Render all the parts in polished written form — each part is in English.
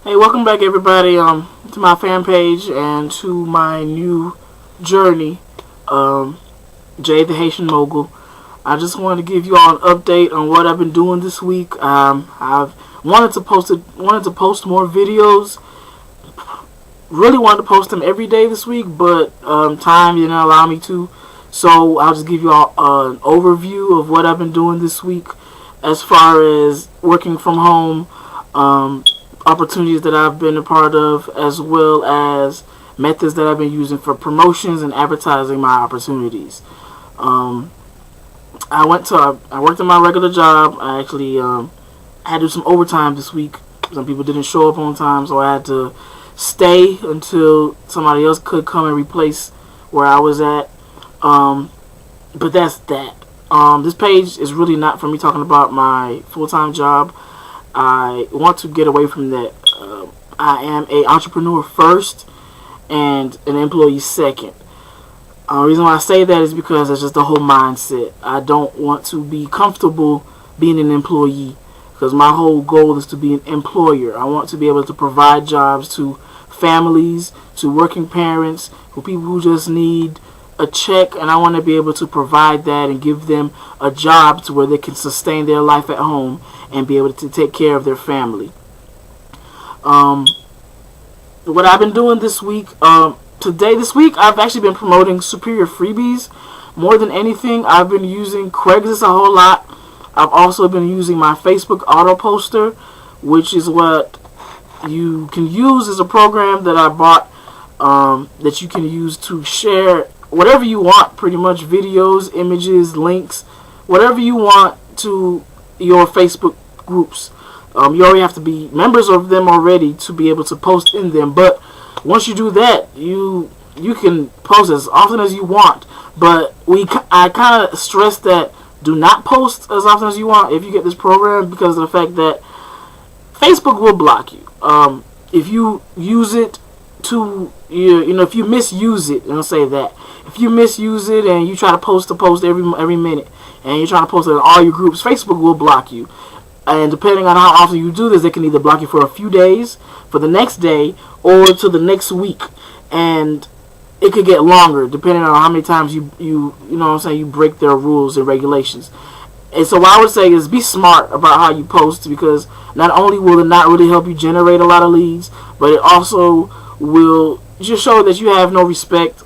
Hey, welcome back everybody to my fan page and to my new journey, Jay the Haitian Mogul. I just wanted to give you all an update on what I've been doing this week. I've wanted to post more videos. Really wanted to post them every day this week, but time didn't allow me to. So I'll just give you all an overview of what I've been doing this week as far as working from home, opportunities that I've been a part of, as well as methods that I've been using for promotions and advertising my opportunities. I worked in my regular job. I actually had to do some overtime this week. Some people didn't show up on time, so I had to stay until somebody else could come and replace where I was at. But that's that. This page is really not for me talking about my full-time job. I want to get away from that. I am an entrepreneur first and an employee second. The reason why I say that is because it's just the whole mindset. I don't want to be comfortable being an employee, because my whole goal is to be an employer. I want to be able to provide jobs to families, to working parents, for people who just need a check, and I want to be able to provide that and give them a job to where they can sustain their life at home and be able to take care of their family. What I've been doing this week, this week I've actually been promoting superior freebies. More than anything, I've been using Craigslist a whole lot. I've also been using my Facebook auto poster, which is what you can use as a program that I bought, that you can use to share whatever you want, pretty much videos, images, links, whatever you want to your Facebook groups. You already have to be members of them already to be able to post in them, but once you do that, you can post as often as you want. But I kind of stress that do not post as often as you want if you get this program, because of the fact that Facebook will block you if you use it to, if you misuse it. And I'll say that if you misuse it and you try to post every minute, and you're trying to post it in all your groups, Facebook will block you. And depending on how often you do this, they can either block you for a few days, for the next day, or to the next week. And it could get longer depending on how many times you break their rules and regulations. And so what I would say is be smart about how you post, because not only will it not really help you generate a lot of leads, but it also will just show that you have no respect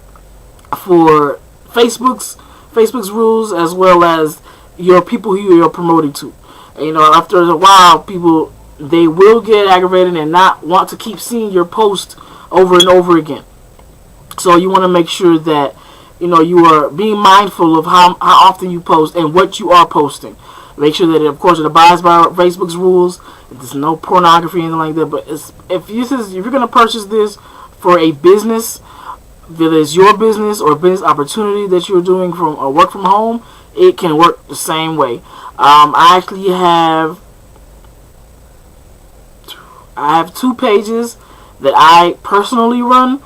for Facebook's rules, as well as your people who you're promoting to. And, after a while, people, they will get aggravated and not want to keep seeing your post over and over again. So you want to make sure that you are being mindful of how often you post and what you are posting. Make sure that, of course, it abides by Facebook's rules. There's no pornography or anything like that. But if you're going to purchase this for a business, whether it's your business or a business opportunity that you're doing from work from home, it can work the same way. I actually have two pages that I personally run.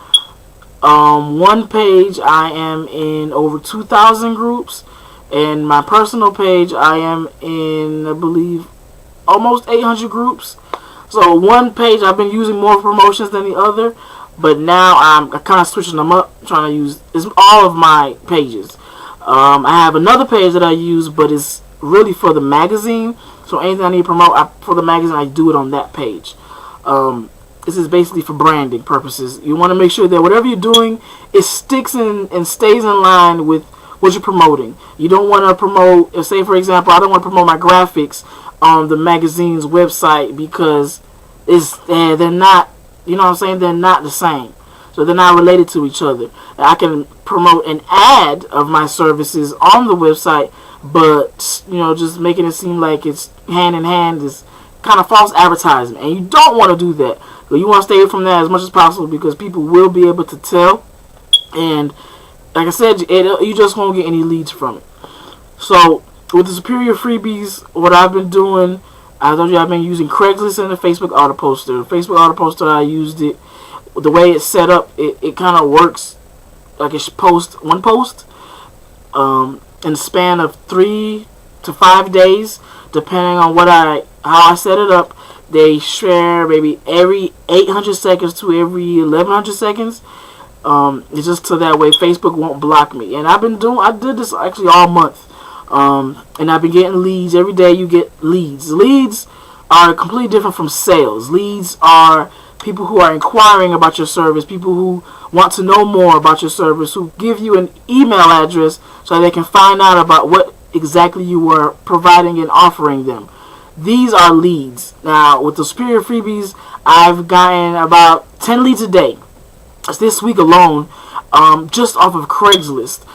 One page I am in over 2,000 groups, and my personal page I am in, I believe, almost 800 groups. So one page I've been using more promotions than the other, but now I'm kind of switching them up, trying to use all of my pages. I have another page that I use, but it's really for the magazine. So anything I need to promote for the magazine, I do it on that page. This is basically for branding purposes. You want to make sure that whatever you're doing, it sticks in and stays in line with what you're promoting. You don't want to promote, say for example, I don't want to promote my graphics on the magazine's website, because they're not, they're not the same. So they're not related to each other. I can promote an ad of my services on the website, but just making it seem like it's hand in hand is kind of false advertising, and you don't want to do that. So you want to stay from that as much as possible, because people will be able to tell, and like I said, you just won't get any leads from it. So with the superior freebies, what I've been doing, I told you I've been using Craigslist and the Facebook auto poster. The Facebook auto poster, I used it. The way it's set up, it kind of works like it's one post in the span of 3 to 5 days, depending on how I set it up. They share maybe every 800 seconds to every 1100 seconds. It's just so that way Facebook won't block me. And I did this actually all month. And I've been getting leads. Every day you get leads. Leads are completely different from sales. Leads are people who are inquiring about your service, people who want to know more about your service, who give you an email address so they can find out about what exactly you were providing and offering them. These are leads. Now, with the Superior Freebies, I've gotten about 10 leads a day. That's this week alone, just off of Craigslist.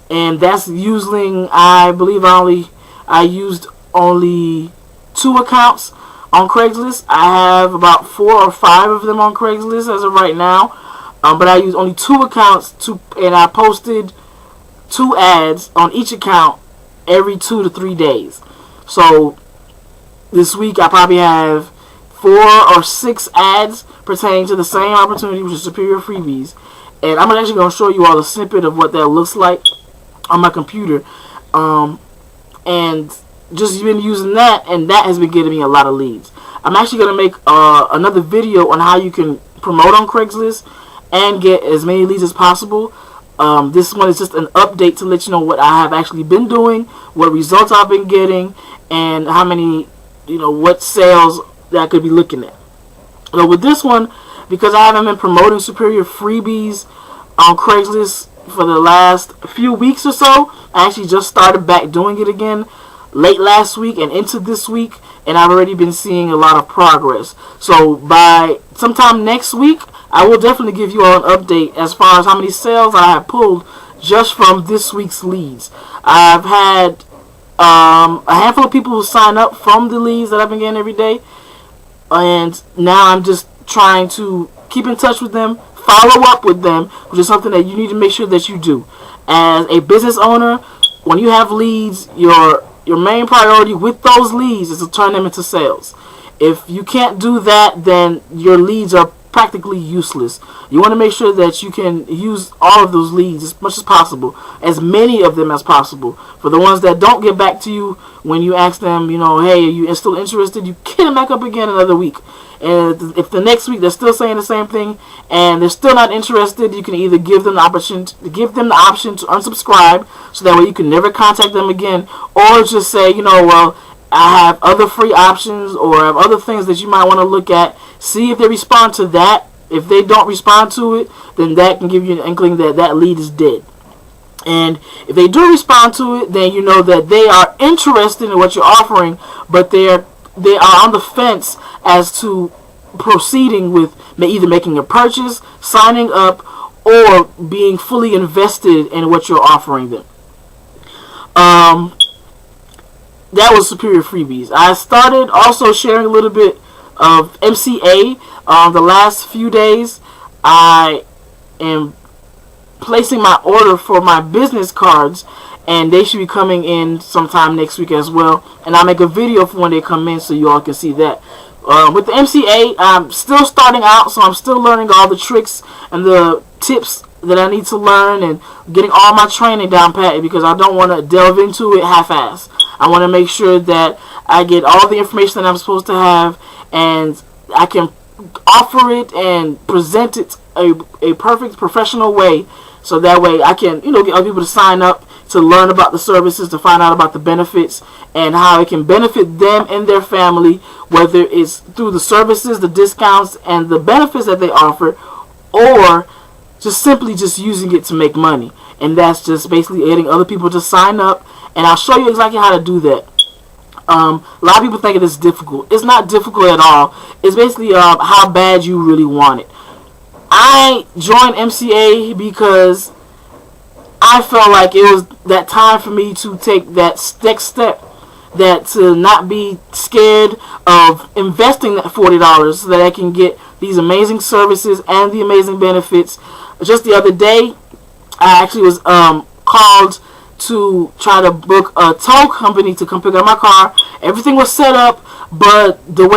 And that's using, I believe I used only 2 accounts on Craigslist. I have about 4 or 5 of them on Craigslist as of right now. But I used only 2 accounts, and I posted 2 ads on each account every 2 to 3 days. So this week I probably have 4 or 6 ads pertaining to the same opportunity, which is Superior Freebies. And I'm actually going to show you all a snippet of what that looks like on my computer. And just been using that, and that has been getting me a lot of leads. I'm actually going to make another video on how you can promote on Craigslist and get as many leads as possible. This one is just an update to let you know what I have actually been doing, what results I've been getting, and how many, what sales that I could be looking at. So with this one, because I haven't been promoting Superior Freebies on Craigslist for the last few weeks or so, I actually just started back doing it again late last week and into this week, and I've already been seeing a lot of progress. So by sometime next week, I will definitely give you all an update as far as how many sales I have pulled just from this week's leads. I've had a handful of people who sign up from the leads that I've been getting every day, and now I'm just trying to keep in touch with them, follow up with them, which is something that you need to make sure that you do. As a business owner, when you have leads, your main priority with those leads is to turn them into sales. If you can't do that, then your leads are practically useless. You want to make sure that you can use all of those leads as much as possible, as many of them as possible. For the ones that don't get back to you when you ask them, hey, are you still interested, you get them back up again another week. And if the next week they're still saying the same thing and they're still not interested, you can either give them the option to unsubscribe, so that way you can never contact them again, or just say, well, I have other free options, or I have other things that you might want to look at. See if they respond to that. If they don't respond to it, then that can give you an inkling that that lead is dead. And if they do respond to it, then you know that they are interested in what you're offering, but they are on the fence as to proceeding with either making a purchase, signing up, or being fully invested in what you're offering them. That was Superior Freebies. I started also sharing a little bit of MCA. The last few days, I am placing my order for my business cards, and they should be coming in sometime next week as well. And I'll make a video for when they come in so you all can see that. With the MCA, I'm still starting out, so I'm still learning all the tricks and the tips that I need to learn, and getting all my training down pat, because I don't want to delve into it half-assed. I want to make sure that I get all the information that I'm supposed to have, and I can offer it and present it a perfect professional way, so that way I can get other people to sign up to learn about the services, to find out about the benefits and how it can benefit them and their family, whether it's through the services, the discounts, and the benefits that they offer, or just simply just using it to make money. And that's just basically getting other people to sign up, and I'll show you exactly how to do that. A lot of people think it is difficult. It's not difficult at all. It's basically how bad you really want it. I joined MCA because I felt like it was that time for me to take that next step, that to not be scared of investing that $40 so that I can get these amazing services and the amazing benefits. Just the other day, I actually was called to try to book a tow company to come pick up my car. Everything was set up, but the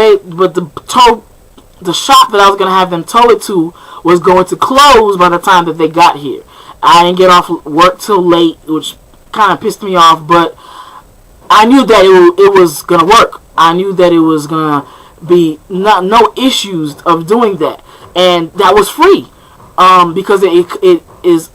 shop that I was going to have them tow it to was going to close by the time that they got here. I didn't get off work till late, which kind of pissed me off, but I knew that it was going to work. I knew that it was going to be no issues of doing that, and that was free, because it is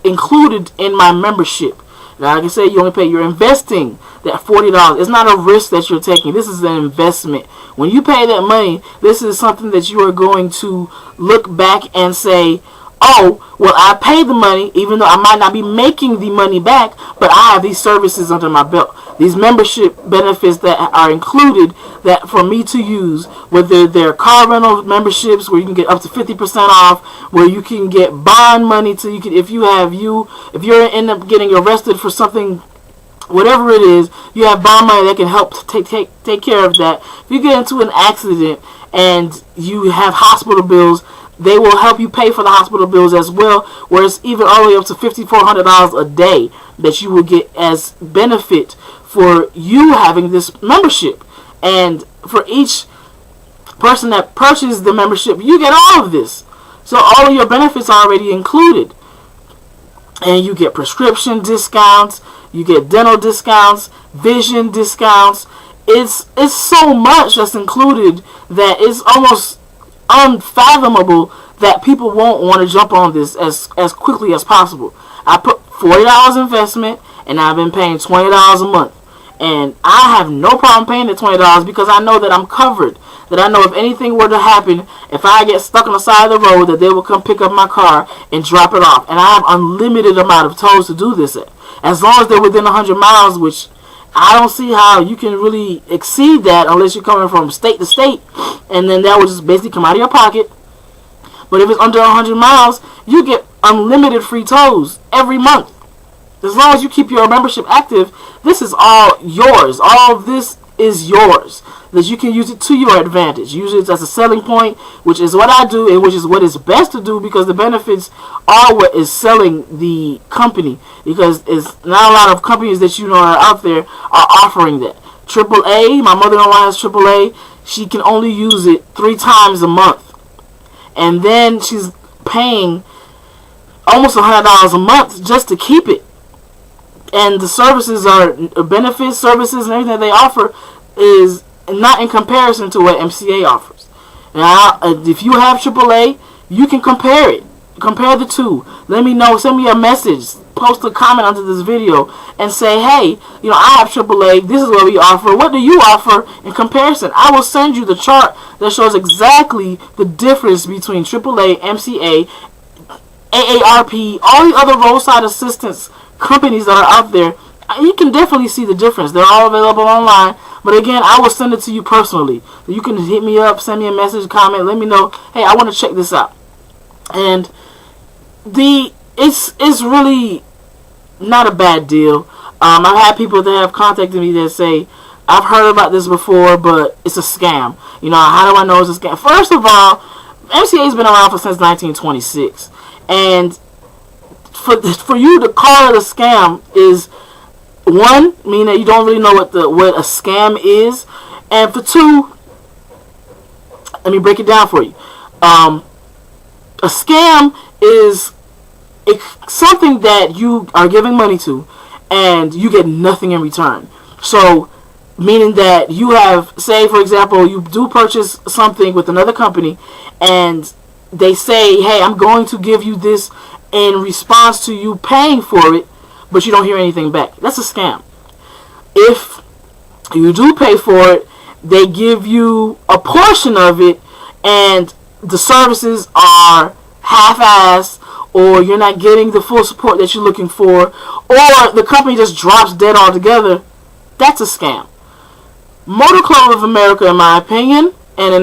included in my membership. Now, like I said, you only pay. You're investing that $40. It's not a risk that you're taking. This is an investment. When you pay that money, this is something that you are going to look back and say, oh, well, I paid the money, even though I might not be making the money back, but I have these services under my belt. These membership benefits that are included that for me to use, whether they're car rental memberships where you can get up to 50% off, where you can get bond money to you can, if you end up getting arrested for something, whatever it is, you have bond money that can help take care of that. If you get into an accident and you have hospital bills, they will help you pay for the hospital bills as well, where it's even all the way up to $5,400 a day that you will get as benefit for you having this membership. And for each person that purchases the membership, you get all of this. So all of your benefits are already included. And you get prescription discounts, you get dental discounts, vision discounts. It's so much that's included that it's almost unfathomable that people won't want to jump on this as quickly as possible. I put $40 investment, and I've been paying $20 a month. And I have no problem paying the $20 because I know that I'm covered. That I know if anything were to happen, if I get stuck on the side of the road, that they will come pick up my car and drop it off. And I have unlimited amount of tolls to do this at. As long as they're within 100 miles, which I don't see how you can really exceed that unless you're coming from state to state. And then that would just basically come out of your pocket. But if it's under 100 miles, you get unlimited free tolls every month. As long as you keep your membership active, this is all yours. All of this is yours. That you can use it to your advantage. Use it as a selling point, which is what I do and which is what is best to do, because the benefits are what is selling the company. Because it's not a lot of companies that you know are out there are offering that. AAA, my mother-in-law has AAA. She can only use it 3 times a month. And then she's paying almost $100 a month just to keep it. And the services are benefits, services, and everything that they offer is not in comparison to what MCA offers. Now, if you have AAA, you can compare it. Compare the two. Let me know. Send me a message. Post a comment under this video and say, hey, I have AAA. This is what we offer. What do you offer in comparison? I will send you the chart that shows exactly the difference between AAA, MCA, AARP, all the other roadside assistance companies that are out there. You can definitely see the difference. They're all available online. But again, I will send it to you personally. You can hit me up, send me a message, comment, let me know, hey, I want to check this out. And it's really not a bad deal. I've had people that have contacted me that say, I've heard about this before, but it's a scam. How do I know it's a scam? First of all, MCA has been around since 1926. And for you to call it a scam is, one, meaning that you don't really know what a scam is, and for two, let me break it down for you. A scam is something that you are giving money to, and you get nothing in return. So, meaning that you have, say for example, you do purchase something with another company, and they say, hey, I'm going to give you this in response to you paying for it, but you don't hear anything back. That's a scam. If you do pay for it, they give you a portion of it, and the services are half-assed, or you're not getting the full support that you're looking for, or the company just drops dead altogether. That's a scam. Motorclub of America, in my opinion, and in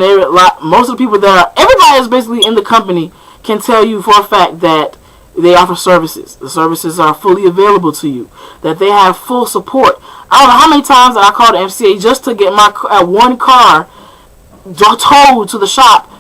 most of the people everybody is basically in the company can tell you for a fact that they offer services. The services are fully available to you. That they have full support. I don't know how many times I called the MCA just to get my one car towed to the shop,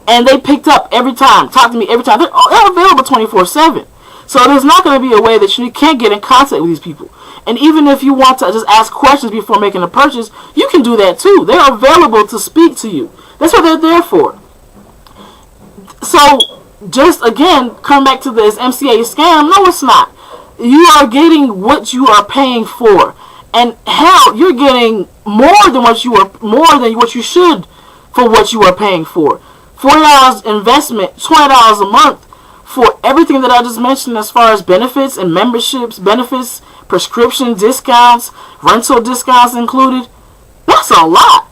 and they picked up every time, talked to me every time. They're available 24/7. So there's not going to be a way that you can't get in contact with these people. And even if you want to just ask questions before making a purchase, you can do that too. They're available to speak to you. That's what they're there for. So, just again, come back to this MCA scam. No, it's not. You are getting what you are paying for, and hell, you're getting more than what you should for what you are paying for. $40 investment, $20 a month for everything that I just mentioned as far as benefits and memberships, benefits, prescription discounts, rental discounts included. That's a lot.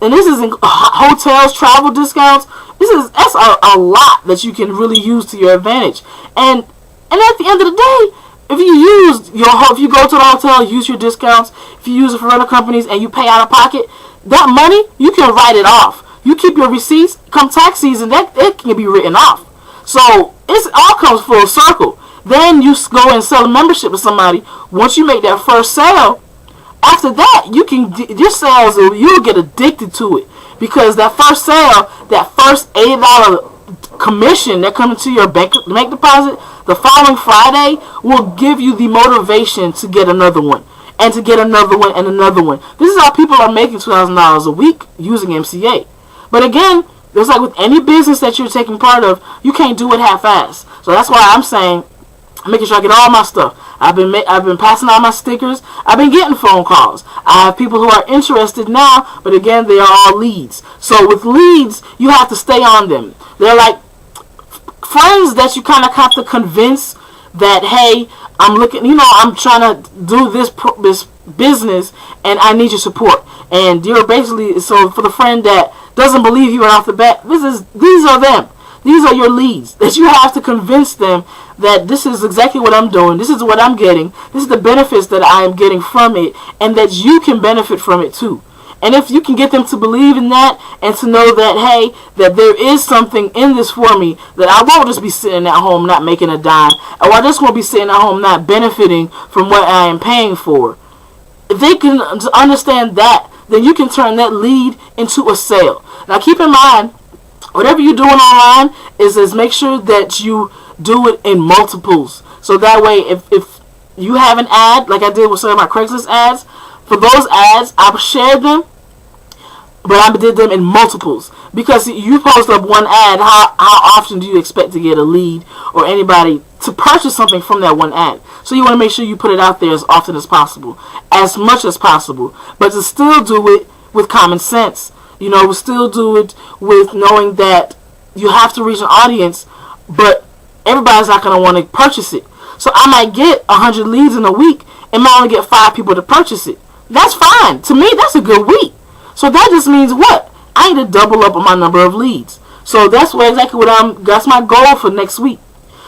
And this is hotels, travel discounts. That's a lot that you can really use to your advantage. And at the end of the day, if you go to the hotel, use your discounts, if you use it for rental companies and you pay out of pocket, that money, you can write it off. You keep your receipts, come tax season, that it can be written off. So it all comes full circle. Then you go and sell a membership to somebody. Once you make that first sale, after that, your sales, you'll get addicted to it. Because that first sale, that first $80 commission that comes into your bank deposit, the following Friday will give you the motivation to get another one. And to get another one and another one. This is how people are making $2,000 a week using MCA. But again, just like with any business that you're taking part of, you can't do it half-assed. So that's why I'm saying, making sure I get all my stuff. I've been passing out my stickers. I've been getting phone calls. I have people who are interested now, but again, they are all leads. So with leads, you have to stay on them. They're like friends that you kind of have to convince that, hey, I'm trying to do this business, and I need your support. And you're basically, so for the friend that doesn't believe you right off the bat, these are them. These are your leads that you have to convince them that this is exactly what I'm doing. This is what I'm getting. This is the benefits that I am getting from it, and that you can benefit from it too. And if you can get them to believe in that and to know that, hey, that there is something in this for me, that I won't just be sitting at home not making a dime, or I just won't be sitting at home not benefiting from what I am paying for. If they can understand that, then you can turn that lead into a sale. Now keep in mind, whatever you're doing online is make sure that you do it in multiples. So that way, if you have an ad, like I did with some of my Craigslist ads, for those ads, I've shared them, but I did them in multiples. Because you post up one ad, how often do you expect to get a lead or anybody to purchase something from that one ad? So you want to make sure you put it out there as often as possible, as much as possible, but to still do it with common sense. Still do it with knowing that you have to reach an audience, but everybody's not going to want to purchase it. So I might get 100 leads in a week and might only get 5 people to purchase it. That's fine. To me, that's a good week. So that just means what? I need to double up on my number of leads. So that's that's my goal for next week.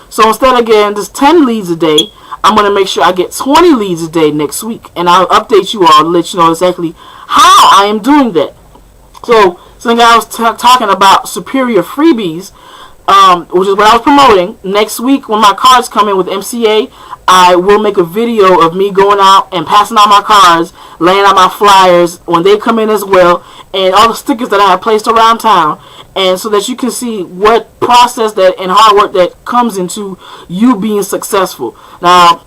So instead of getting just 10 leads a day, I'm going to make sure I get 20 leads a day next week. And I'll update you all to let you know exactly how I am doing that. So, something I was talking about superior freebies, which is what I was promoting. Next week, when my cards come in with MCA, I will make a video of me going out and passing out my cards, laying out my flyers when they come in as well, and all the stickers that I have placed around town, and so that you can see what process that and hard work that comes into you being successful. Now,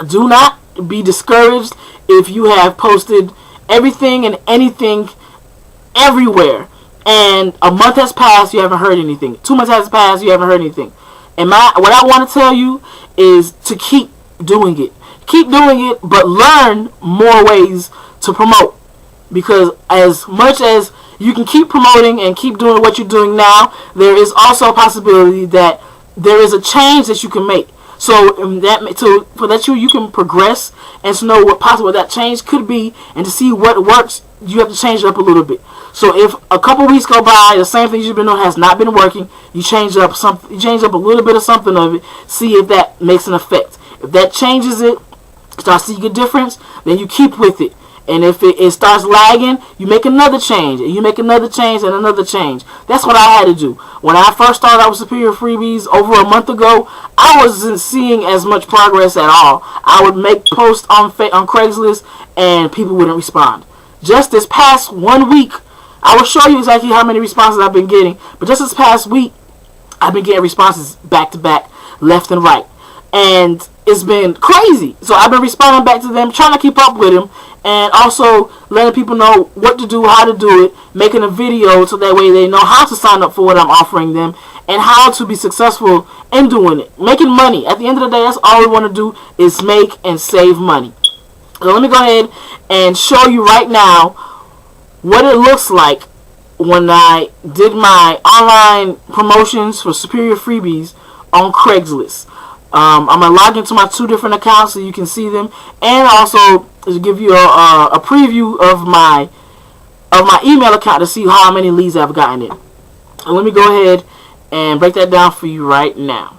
do not be discouraged if you have posted everything and anything everywhere, and a month has passed, you haven't heard anything. 2 months has passed, you haven't heard anything. And what I want to tell you is to keep doing it. Keep doing it, but learn more ways to promote. Because as much as you can keep promoting and keep doing what you're doing now, there is also a possibility that there is a change that you can make. So you can progress and to know what possible that change could be, and to see what works, you have to change it up a little bit. So if a couple weeks go by, the same thing you've been doing has not been working, you change up a little bit of something of it, see if that makes an effect. If that changes it, start seeing a difference, then you keep with it. And if it starts lagging, you make another change, and you make another change, and another change. That's what I had to do. When I first started out with Superior Freebies over a month ago, I wasn't seeing as much progress at all. I would make posts on Craigslist, and people wouldn't respond. Just this past 1 week, I will show you exactly how many responses I've been getting, but just this past week, I've been getting responses back to back, left and right. And it's been crazy. So I've been responding back to them, trying to keep up with them, and also letting people know what to do, how to do it, making a video so that way they know how to sign up for what I'm offering them and how to be successful in doing it. Making money. At the end of the day, that's all we want to do is make and save money. So let me go ahead and show you right now what it looks like when I did my online promotions for Superior Freebies on Craigslist. I'm gonna log into my 2 different accounts so you can see them, and also to give you a preview of my email account to see how many leads I've gotten in. And let me go ahead and break that down for you right now.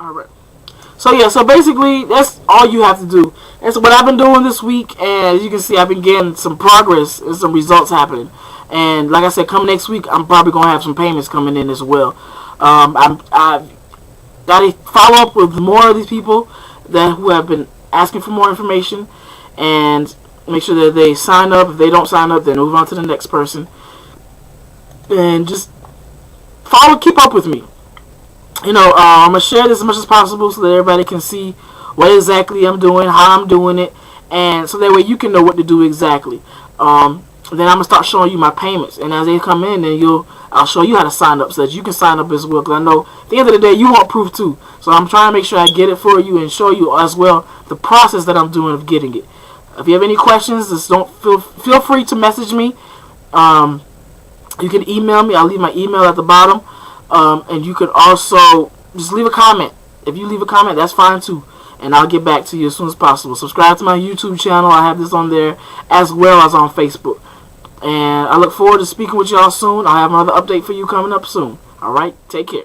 Alright. So yeah, so basically that's all you have to do. That's what I've been doing this week, and as you can see, I've been getting some progress and some results happening. And like I said, come next week, I'm probably gonna have some payments coming in as well. I've got to follow up with more of these people who have been asking for more information, and make sure that they sign up. If they don't sign up, then move on to the next person, and just keep up with me. I'm going to share this as much as possible so that everybody can see what exactly I'm doing, how I'm doing it, and so that way you can know what to do exactly. Then I'm going to start showing you my payments, and as they come in, then I'll show you how to sign up so that you can sign up as well, because I know at the end of the day, you want proof too. So I'm trying to make sure I get it for you and show you as well the process that I'm doing of getting it. If you have any questions, just don't feel free to message me. You can email me. I'll leave my email at the bottom. And you could also just leave a comment. If you leave a comment, that's fine too. And I'll get back to you as soon as possible. Subscribe to my YouTube channel. I have this on there as well as on Facebook. And I look forward to speaking with y'all soon. I'll have another update for you coming up soon. Alright, take care.